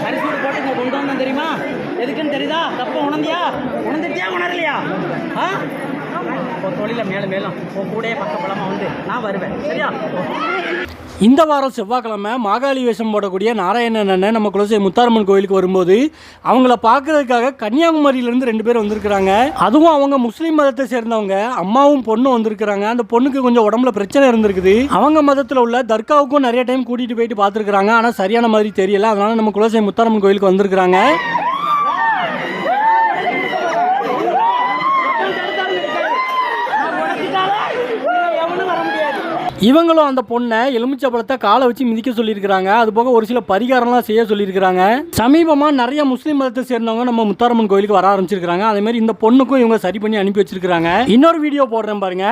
அரிசூடு போட்டு இங்கே கொண்டு வந்தேன் தெரியுமா? எதுக்குன்னு தெரியுதா? தப்ப உணர்ந்தியா? உணர்ந்துட்டியா உணரலையா? தொழில மேலும் மேலும் உன் கூடயே பக்கபலமாக வந்து நான் வருவேன். சரியா? இந்த வாரம் செவ்வாய்க்கிழமை மாகாளி வேஷம் போடக்கூடிய நாராயணன் அண்ணன் நம்ம குலசை முத்தாரம்மன் கோயிலுக்கு வரும்போது அவங்கள பார்க்கறதுக்காக கன்னியாகுமரியிலேருந்து 2 பேர் வந்திருக்கிறாங்க. அதுவும் அவங்க முஸ்லீம் மதத்தை சேர்ந்தவங்க. அம்மாவும் பொண்ணும் வந்திருக்கிறாங்க. அந்த பொண்ணுக்கு கொஞ்சம் உடம்புல பிரச்சனை இருந்திருக்குது. அவங்க மதத்தில் உள்ள தர்காவுக்கும் நிறைய டைம் கூட்டிகிட்டு போயிட்டு பார்த்துருக்குறாங்க. ஆனால் சரியான மாதிரி தெரியல. அதனால நம்ம குலசை முத்தாரம்மன் கோயிலுக்கு வந்திருக்கிறாங்க. இவங்களும் அந்த பொண்ணை எலுமிச்சப்பழத்தை காலை வச்சு மிதிக்க சொல்லியிருக்கிறாங்க. அது போக ஒரு சில பரிகாரம்லாம் செய்ய சொல்லியிருக்கிறாங்க. சமீபமாக நிறைய முஸ்லீம் மதத்தை சேர்ந்தவங்க நம்ம முத்தாரம்மன் கோயிலுக்கு வர ஆரம்பிச்சிருக்காங்க. அதே மாதிரி இந்த பொண்ணுக்கும் இவங்க சரி பண்ணி அனுப்பி வச்சிருக்காங்க. இன்னொரு வீடியோ போடுறேன் பாருங்க.